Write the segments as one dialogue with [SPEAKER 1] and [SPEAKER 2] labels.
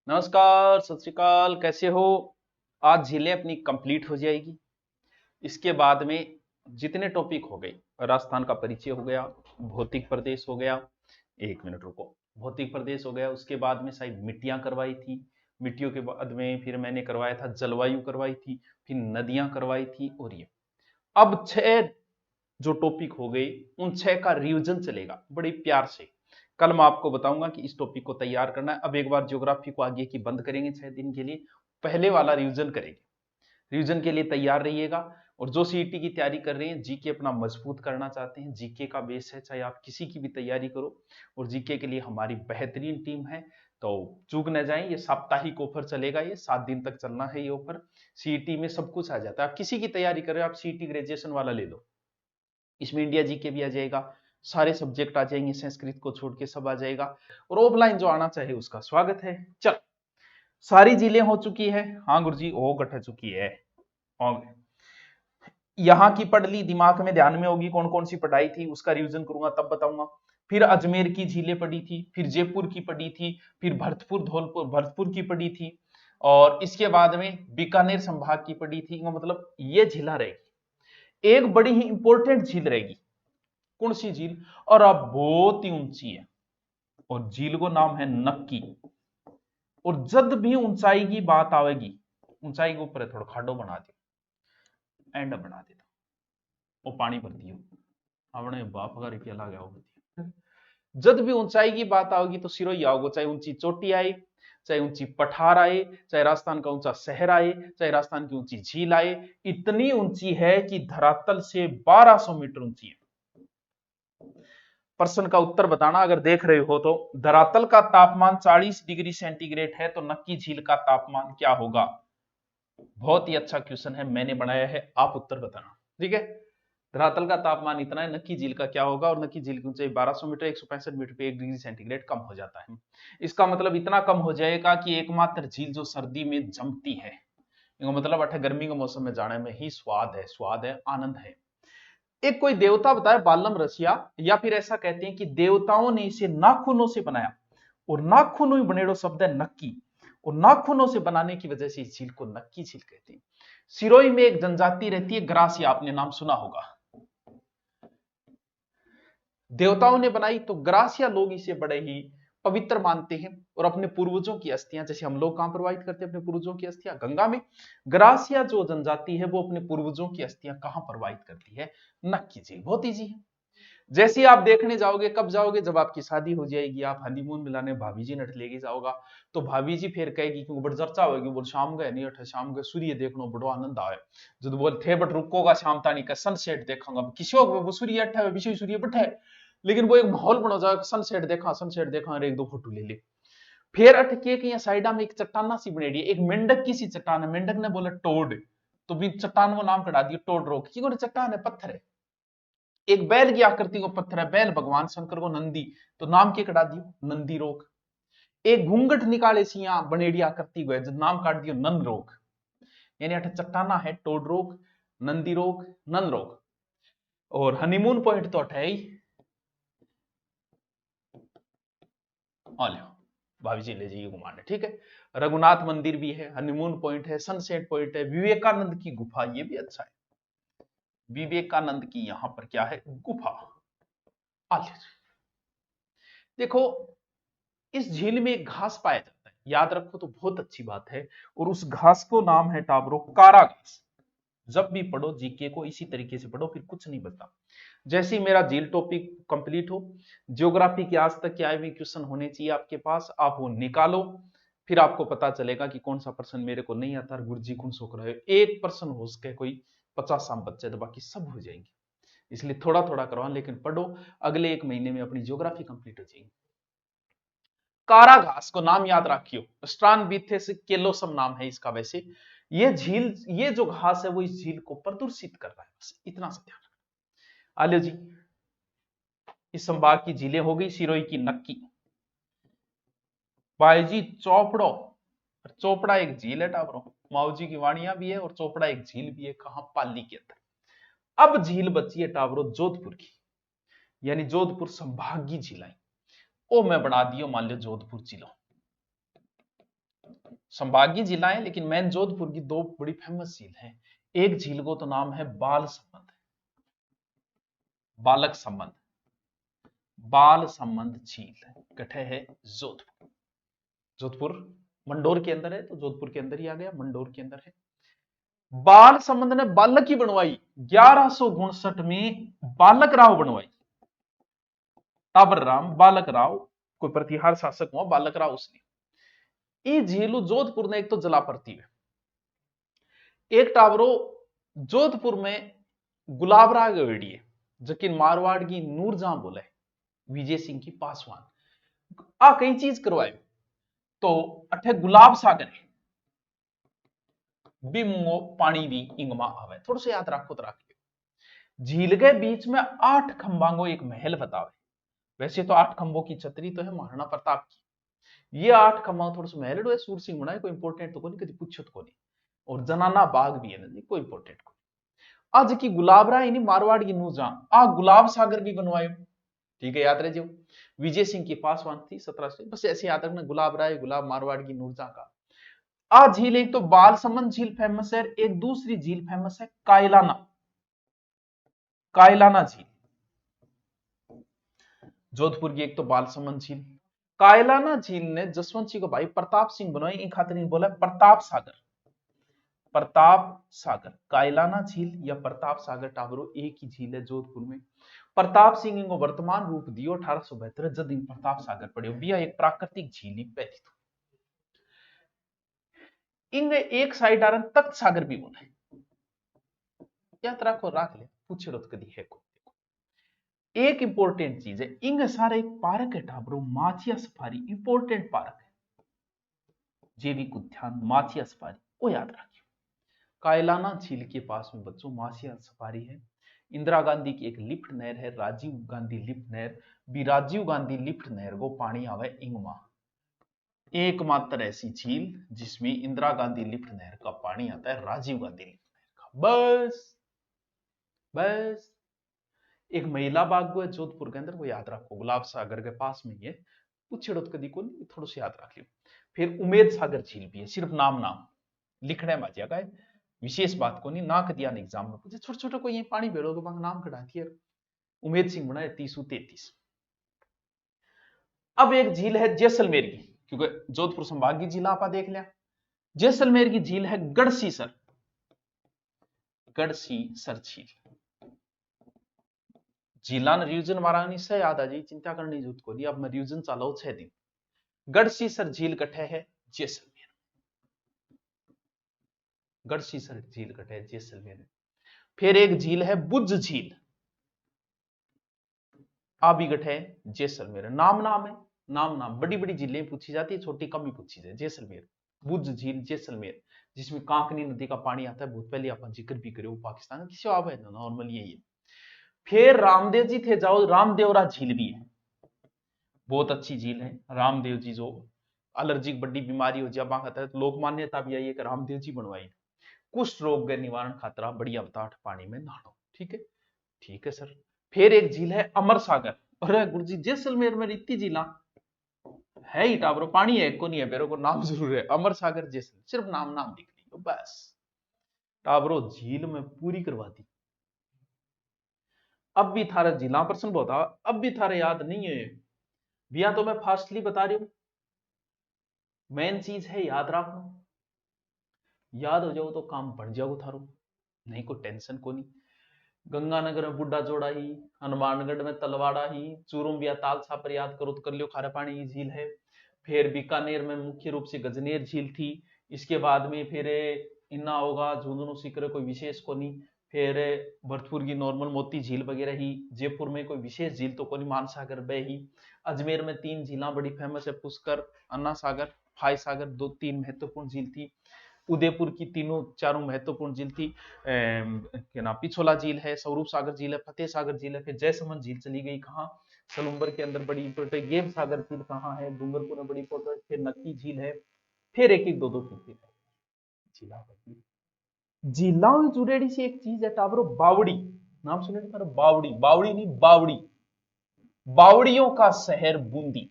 [SPEAKER 1] नमस्कार, सत श्री अकाल, कैसे हो? आज झीलें अपनी कंप्लीट हो जाएगी। इसके बाद में जितने टॉपिक हो गए, राजस्थान का परिचय हो गया, भौतिक प्रदेश हो गया, 1 मिनट रुको, भौतिक प्रदेश हो गया। उसके बाद में शायद मिट्टियां करवाई थी, मिट्टियों के बाद में फिर मैंने करवाया था जलवायु करवाई थी, फिर नदियां करवाई थी। और ये अब 6 जो टॉपिक हो गए, उन 6 का रिवीजन चलेगा बड़ी प्यार से। कल मैं आपको बताऊंगा कि इस टॉपिक को तैयार करना है। अब एक बार ज्योग्राफी को आगे की बंद करेंगे 6 दिन के लिए, पहले वाला रिवीजन करेंगे। रिवीजन के लिए तैयार रहिएगा। और जो सीईटी की तैयारी कर रहे हैं, जीके अपना मजबूत करना चाहते हैं, जीके का बेस है, चाहे आप किसी की भी तैयारी करो। और जीके के लिए हमारी बेहतरीन टीम है, तो चूक न जाएं। ये साप्ताहिक ऑफर चलेगा, ये 7 दिन तक चलना है ये ऑफर। सीईटी में सब कुछ आ जाता है। आप किसी की तैयारी कर रहे हो, आप सीईटी ग्रेजुएशन वाला ले लो, इसमें इंडिया जीके भी आ जाएगा, सारे सब्जेक्ट आ जाएंगे, संस्कृत को छोड़ के सब आ जाएगा। और ऑफलाइन जो आना चाहे उसका स्वागत है। चल, सारी जिले हो चुकी है। हाँ गुरुजी, ओ गठ चुकी है। यहां की पढ़ ली, दिमाग में ध्यान में होगी कौन कौन सी पढ़ाई थी, उसका रिवीजन करूंगा तब बताऊंगा। फिर अजमेर की झीलें पढ़ी थी, फिर जयपुर की पढ़ी थी, फिर भरतपुर धौलपुर भरतपुर की पढ़ी थी, और इसके बाद में बीकानेर संभाग की पढ़ी थी। मतलब ये झीला रहेगी, एक बड़ी ही इंपॉर्टेंट झील रहेगी। कौन सी झील? और अब बहुत ही ऊंची है, और झील को नाम है नक्की। और जब भी ऊंचाई की बात आवेगी, ऊंचाई के ऊपर थोड़ा खाडो बना दियो, एंड बना देता, वो पानी भर दियो, अपने बाप का रुपया ला गया। जब भी ऊंचाई की बात आओगी तो सिरोही आओगे, चाहे ऊंची चोटी आए, चाहे ऊंची पठार आए, चाहे राजस्थान का ऊंचा शहर आए, चाहे राजस्थान की ऊंची झील आए। इतनी ऊंची है कि धरातल से 1200 मीटर ऊंची है। प्रश्न का उत्तर बताना अगर देख रहे हो तो। धरातल का तापमान 40 डिग्री सेंटीग्रेड है, तो नक्की झील का तापमान क्या होगा? बहुत ही अच्छा क्वेश्चन है, मैंने बनाया है, आप उत्तर बताना। ठीक है, धरातल का तापमान इतना है, नक्की झील का क्या होगा? और नक्की झील की ऊंचाई 1200 मीटर, 165 मीटर पे 1 डिग्री सेंटीग्रेड कम हो जाता है। इसका मतलब इतना कम हो जाएगा कि एकमात्र झील जो सर्दी में जमती है, मतलब अठे गर्मी के मौसम में जाने में ही स्वाद है, आनंद है। एक कोई देवता बताया, बालम रसिया, या फिर ऐसा कहते हैं कि देवताओं ने इसे नाखूनों से बनाया, और नाखूनों ही बनेड़ो शब्द है नक्की, और नाखूनों से बनाने की वजह से इस झील को नक्की झील कहते हैं। सिरोही में एक जनजाति रहती है ग्रासिया, आपने नाम सुना होगा। देवताओं ने बनाई तो ग्रासिया लोग इसे बड़े ही पवित्र मानते हैं, और अपने पूर्वजों की अस्थियां, जैसे हम लोग कहां प्रवाहित करते हैं अपने पूर्वजों की अस्थियां? गंगा में। ग्रासिया जो जनजाति है वो अपने पूर्वजों की अस्थियां कहां प्रवाहित करती है? नक्की झील। बहुत ईजी है। जैसे ही आप देखने जाओगे, कब जाओगे? जब आपकी शादी हो जाएगी, आप हनीमून मिलाने भाभी जी नट लेके जाओगा, तो भाभी जी फिर कहेगी, क्योंकि बड़ चर्चा होगी, बोल शाम गए नहीं अठे, शाम गए सूर्य देखनो बड़ो आनंद आवे। जो बोल थे बट रुकोगा शाम तानी का सनसेट देखूंगा, किसी वो सूर्य अठे विषय सूर्य बठे, लेकिन वो एक माहौल बनो जाएगा, सनसेट देखा और एक दो फोटो ले ले। फिर अटके कि साइडा में एक चट्टाना सी बनेड़ी है, एक मेंढक की सी चट्टान है, मेंढक ने बोला टोड, तो भी चट्टान को नाम कटा दिया टोड रोक, क्योंकि चट्टान है, पत्थर है। एक बैल की आकृति को पत्थर है, बैल भगवान शंकर को नंदी, तो नाम के कटा दियो नंदी रोग। एक घूंघट निकाले सिया बनेड़ी आकृति को है, जो नाम काट दियो नन रोग। यानी अठ चट्टाना है, टोड रोग, नंदी रोग, नन रोग। और हनीमून पॉइंट तो अठ है ही, भाभी जी ले जाइए घुमाने। ठीक है, रघुनाथ मंदिर भी है, हनीमून पॉइंट है, सनसेट पॉइंट है, विवेकानंद की गुफा, ये भी अच्छा है। विवेकानंद की यहां पर क्या है? गुफा। देखो, इस झील में एक घास पाया जाता है, याद रखो तो बहुत अच्छी बात है। और उस घास को नाम है टाबरो कारा घास। जब भी पढ़ो जीके को इसी तरीके से पढ़ो, फिर कुछ नहीं बता। जैसे ही मेरा झील टॉपिक कंप्लीट हो, ज्योग्राफी के आज तक के आए हुए क्वेश्चन होने चाहिए आपके पास, आप वो निकालो। फिर आपको पता चलेगा कि कौन सा प्रश्न मेरे को नहीं आता, गुरुजी कौन सो रहे। एक प्रश्न हो सके कोई 50 साल बच्चे, तो बाकी सब हो जाएंगे। इसलिए थोड़ा थोड़ा करवा, लेकिन पढ़ो। अगले 1 महीने में अपनी ज्योग्राफी कंप्लीट हो जाएगी। कारा घास को नाम याद रखियो, स्ट्रानबिथेस केलोसम नाम है इसका। वैसे ये झील, ये जो घास है वो इस झील को प्रदूषित कर रहा है, बस इतना सा ध्यान रखना। आलियो जी, इस संभाग की झीलें हो गई, सिरोही की नक्की, बायजी चौपड़ो। चोपड़ा एक झील है टाबरो, माऊजी की वाणियां भी है, और चोपड़ा एक झील भी है, कहां? पाली के अंदर। अब झील बची है टाबरो जोधपुर की, यानी जोधपुर संभाग की झील आई। ओ मैं बना दियो, मान लो जोधपुर जिला। संभागीय जिला है, लेकिन मेन जोधपुर की दो बड़ी फेमस झील है। एक झील को तो नाम है बाल संबंध, बालक संबंध, बाल संबंध झील कठे है जोधपुर। जोधपुर मंडोर के अंदर है, तो जोधपुर के अंदर ही आ गया, मंडोर के अंदर है। बाल संबंध ने बालक की बनवाई 1159 में, बालक राव बनवाई। टाबर राम बालक राव, कोई प्रतिहार शासक हुआ बालक राव उसने। ये झीलू जोधपुर ने एक तो जलापर्ती है, एक टावरो जोधपुर में गुलाबराग गवेड़ी है, जकिन मारवाड़ की नूरजहां बोले विजय सिंह की पासवान आ कई चीज करवाए। तो अठे गुलाब सागर है, बिमो पानी भी इंगमा आवे, थोड़ा सा याद रखो तो रखियो। झील के बीच में 8 खंबांगो एक महल बतावे। वैसे तो 8 खंबों की छतरी तो है महाराणा प्रताप की, ये 8 खंबा थोड़ा सा महल है सूर सिंह बनाए, कोई इंपोर्टेंट तो कोई कभी पूछो तो कोई। और जनाना बाग भी है ना जी, कोई इंपोर्टेंट कोई। आज की गुलाबरा इन्हीं मारवाड़ की नूजा आ गुलाब सागर भी बनवायो, ठीक है याद रहे जो विजय सिंह की पासवान थी 1700, बस ऐसे याद रखना गुलाब राय गुलाब मारवाड़ की नूरजा का। आ झील एक तो बाल संबंध झील फेमस है, एक दूसरी झील फेमस है कायलाना, कायलाना झील। जोधपुर की एक तो बाल संबंध झील, कायलाना झील ने जसवंत सिंह को भाई प्रताप सिंह बनवाई, इन खातिर बोला प्रताप सागर, प्रताप सागर। कायलाना झील या प्रताप सागर टावरो एक ही झील है जोधपुर में। प्रताप सिंह को वर्तमान रूप दियो 1872 जब इन प्रताप सागर पड़े बिया एक प्राकृतिक झील पहली तो इंगे एक साइड आ रहा तख्त सागर भी बोले, याद रखो राख ले पूछे तो कदी है को। एक इंपॉर्टेंट चीज है इंगे सारे एक पार्क है टाबरो माचिया सफारी, इंपॉर्टेंट पार्क है, जैविक उद्यान माचिया सफारी, वो याद रखियो। कायलाना झील के पास में बच्चों माचिया सफारी है। इंदिरा गांधी की एक लिफ्ट नहर है, राजीव गांधी लिफ्ट नहर, भी राजीव गांधी लिफ्ट नहर को पानी आवे इंगमा, एकमात्र ऐसी झील जिसमें इंदिरा गांधी लिफ्ट नहर का पानी आता है राजीव गांधी लिफ्ट नहर का। बस बस एक महिला बाग है जोधपुर के अंदर, वो याद रखो गुलाब सागर के पास में ही है, पूछेड़ो तो कदी को नहीं, थोड़ा सा याद रख लियो। फिर उमेद सागर झील भी है, सिर्फ नाम नाम लिखने में का है, विशेष बात को नहीं ना कदिया एग्जाम में पूछे, छोटे छोटे कोई पानी भेड़ो तो बांग नाम कटा दिया। उमेद सिंह बनाए 30-33। अब एक झील है जैसलमेर की, क्योंकि जोधपुर संभागीय जिला आप देख लिया। जैसलमेर की झील है गढ़सीसर, गढ़सीसर झील। झीलान रिविजन मारा से याद आ जाए, चिंता करने की जरूरत को नहीं, अब मैं रिविजन चलाऊ 6 दिन। गढ़सीसर झील कटे है जैसलमेर, गढ़सीसर झील कटे है जैसलमेर। फिर एक झील है बुझ झील, आ भी गठे है जैसलमेर, नाम नाम है, नाम नाम बड़ी बड़ी झीलें पूछी जाती है, छोटी कम ही पूछी जाए। जैसलमेर बुझ झील जैसलमेर, जिसमें कांकनी नदी का पानी आता है, बहुत पहले अपन जिक्र भी करे, पाकिस्तान का किसी आप है नॉर्मल यही है। फिर रामदेव जी थे जाओ, रामदेवरा झील भी है, बहुत अच्छी झील है। रामदेव जी जो एलर्जिक बड़ी बीमारी हो जाए कहता है, तो लोक मान्यता भी आई है कि रामदेव जी बनवाई, कुष्ठ रोग के निवारण खातरा बढ़िया बताठ पानी में नहानो, ठीक है, ठीक है सर। फिर एक झील है अमर सागर, अरे गुरु जी जैसलमेर में इतनी झीला है ही टावरो, पानी है को नहीं है, मेरे को नाम जरूर है अमर सागर जैसलमेर, सिर्फ नाम नाम लिख लियो बस, टावरो झील में पूरी करवा दी। अब भी थारा जिला प्रश्न होता, अब भी थारे याद नहीं है भैया, तो मैं फास्टली बता रही हूं, मेन चीज है याद रखना, याद हो जाओ तो काम बन जाओ थारो, नहीं कोई टेंशन को नहीं। गंगानगर में बुढ़ा जोड़ा ही, हनुमानगढ़ में तलवाड़ा ही, चूरूम बिया ताल छापर याद करो तो कर लियो, खारा पानी की झील है। फिर बीकानेर में मुख्य रूप से गजनेर झील थी, इसके बाद में फिर इन्ना होगा झुंझुनू सीकर कोई विशेष को नहीं। फिर भरतपुर की नॉर्मल मोती झील वगैरह ही, जयपुर में कोई विशेष झील तो कोई, मानसागर बह ही। अजमेर में 3 झीला बड़ी फेमस है, पुष्कर, अन्ना सागर, फाय सागर, 2-3 महत्वपूर्ण झील थी। उदयपुर की तीनों चारों महत्वपूर्ण झील थी, क्या नाम पिछोला झील है, स्वरूप सागर झील है, फतेह सागर झील है। फिर जयसमंद झील चली गई कहाँ, सलुम्बर के अंदर बड़ी इंपोर्टेंट, गेम सागर झील कहाँ है, डूंगरपुर में बड़ी इंपोर्टेंट, फिर नक्की झील है। फिर एक एक दो दो झील है, झीलों में जुड़ेड़ी सी एक चीज है टावरो, बावड़ी, नाम सुने तो बावड़ी, बावड़ी नहीं बावड़ी, बावड़ियों का शहर बूंदी।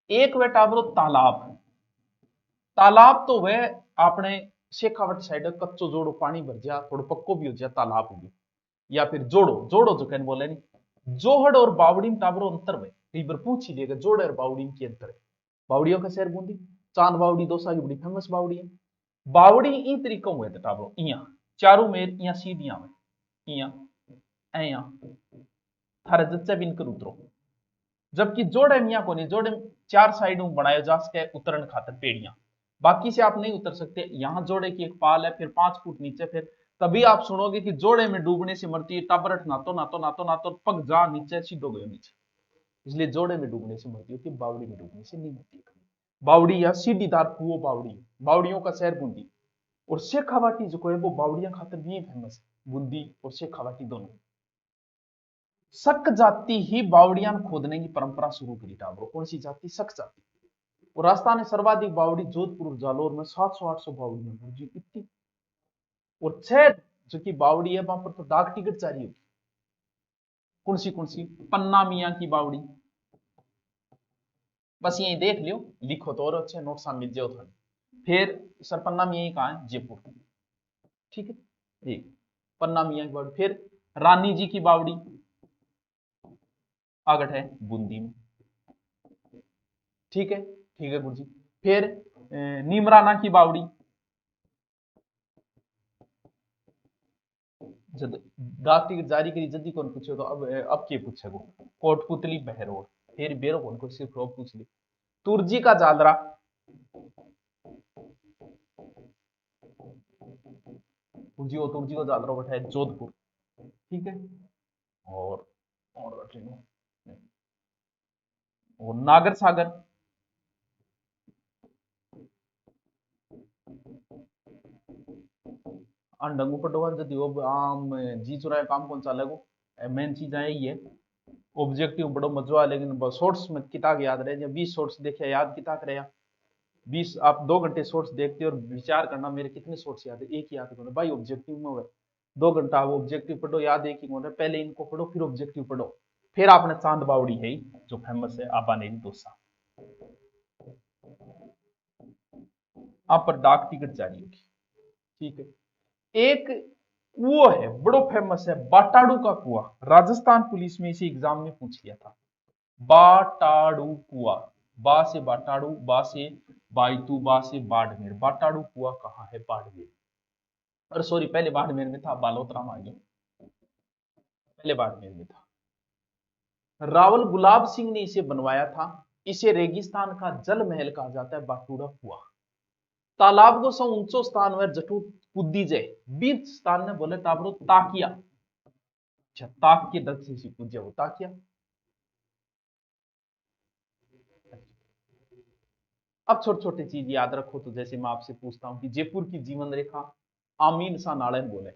[SPEAKER 1] एक वे टावरो तालाब, तालाब तो वह आपने शेखावट साइड कच्चो जोड़ो पानी भर जा थोड़ा पक्को भी हो जाए तालाब होगी, या फिर जोड़ो जोड़ो जो कहने बोले नहीं, जोहड़ और बावड़ी में टाबरो अंतर में कई बार पूछ ही लेगा जोड़े और बावड़ी में की अंतर है। बावड़ियों का शहर बूंदी, चांद बावड़ी दोसा की बड़ी फेमस बावड़ी है। बावड़ी ई तरीका हुए थे टाबरो इया चारों मेर इया सीधियां में इया ऐया थारे जच्चे बिन कर उतरो, जबकि जोड़े मियाँ को नहीं, जोड़े चार साइड में बनाए जा सके उतरन खातर पेड़ियां, बाकी से आप नहीं उतर सकते। यहां जोड़े की एक पाल है, फिर 5 फुट नीचे, फिर तभी आप सुनोगे कि जोड़े में डूबने से मरती है टाबरट नातो नातो नातो नातो पग जा नीचे सीधो गयो नीचे, इसलिए जोड़े में डूबने से मरती होती, बावड़ी में डूबने से नहीं मरती। बावड़ी या सीढ़ीदार कुओं बावड़ी, बावड़ियों का शहर बूंदी, और शेखावाटी जो है वो बावड़ियां खातर भी फेमस है, बूंदी और शेखावाटी दोनों। शक जाति ही बावड़ियां खोदने की परंपरा शुरू करी टाबरो, कौन सी जाति? शक जाति। और राजस्थान में सर्वाधिक बावड़ी जोधपुर और जालोर में 700-800 बावड़ियां जी इतनी, और 6 जो की बावड़ी है वहां पर तो डाक टिकट जारी होगी। कौन सी? पन्ना मियां की बावड़ी, बस यही देख लियो, लिखो तो और अच्छे नोट शामिल जो था। फिर सर पन्ना मियां कहाँ है? जयपुर, ठीक है एक पन्ना मियां की बावड़ी। फिर रानी जी की बावड़ी आगट है बूंदी में, ठीक है गुरु जी। फिर नीमराना की बावड़ी, जब डाक टिकट जारी करी जल्दी कौन पूछे तो अब के पूछे वो कोटपुतली बहरोड, फिर बेरो कौन को सिर्फ पूछ ली। तुर्जी का जालरा, तुर्जी को जालरा बैठा है जोधपुर, ठीक है। और और नागर सागर, अंडंगू पटवा जदी अब आम जी चुराए काम कौन चाले को मेन चीज है ये ऑब्जेक्टिव बड़ो मजो आ, लेकिन शॉर्ट्स में किताब याद रहे, 20 शॉर्ट्स देखे याद किता करे, 20 आप 2 घंटे शॉर्ट्स देखते और विचार करना मेरे कितने शॉर्ट्स याद है, एक याद करो भाई ऑब्जेक्टिव में हुए 2 घंटा वो ऑब्जेक्टिव पढ़ो, याद एक ही होना, पहले इनको पढ़ो फिर ऑब्जेक्टिव पढ़ो, फिर आपने चांद बावड़ी है जो फेमस है आबा नेरी डोसा, आप पर डाक टिकट जारी होगी, ठीक है। एक कुआ है बड़ो फेमस है बाटाड़ू का कुआ, राजस्थान पुलिस में इसे एग्जाम में पूछ लिया था। बाटाड़ू कुआ, बा से बाटाड़ू, बा से बायतू, बा से बाड़मेर, बाटाड़ू कुआ कहाँ है? बाड़मेर, अरे सॉरी पहले बाड़मेर में था, बालोतरा में आ गया, पहले बाड़मेर में था। रावल गुलाब सिंह ने इसे बनवाया था, इसे रेगिस्तान का जल महल कहा जाता है बाटूड़ा कुआ। तालाब को सौ ऊंचो स्थान व जटू कूदी जाए, बीच स्थान ने बोले टाबरो ताकिया, अच्छा ताक के दल से पूज्य हो ताकिया। अब छोटे छोटे चीज याद रखो, तो जैसे मैं आपसे पूछता हूं कि जयपुर की जीवन रेखा आमीन सा नाड़ा बोले,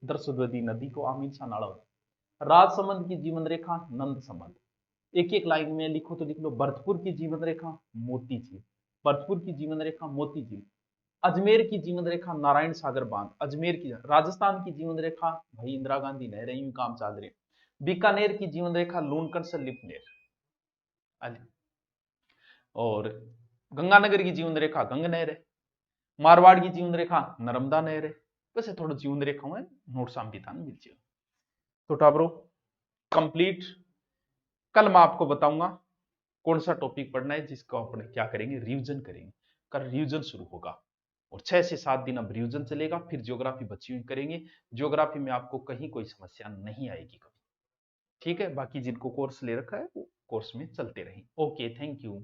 [SPEAKER 1] दरसुद्वती नदी को आमीन सा नाड़ा होता। राजसमंद की जीवन रेखा नंद संबंध, एक एक लाइन में लिखो तो लिख लो, भरतपुर की जीवन रेखा मोती झील, भरतपुर की जीवन रेखा मोती झील। अजमेर की जीवन रेखा नारायण सागर बांध, अजमेर की। राजस्थान की जीवन रेखा भाई इंदिरा गांधी नहर यूं काम चल रहे। बीकानेर की जीवन रेखा लूनकर से लिपनेर, और गंगानगर की जीवन रेखा गंग नहर है, मारवाड़ की जीवन रेखा नर्मदा नहर है। वैसे थोड़ा जीवन रेखा है नोट सामपितान मिल जाए तो टाबरो कंप्लीट। कल मैं आपको बताऊंगा कौन सा टॉपिक पढ़ना है जिसको अपने क्या करेंगे रिवीजन करेंगे, कल रिवीजन शुरू होगा और 6 से 7 दिन अब रिवीजन चलेगा, फिर ज्योग्राफी बची हुई करेंगे। ज्योग्राफी में आपको कहीं कोई समस्या नहीं आएगी कभी, ठीक है। बाकी जिनको कोर्स ले रखा है वो कोर्स में चलते रहें। Okay thank you.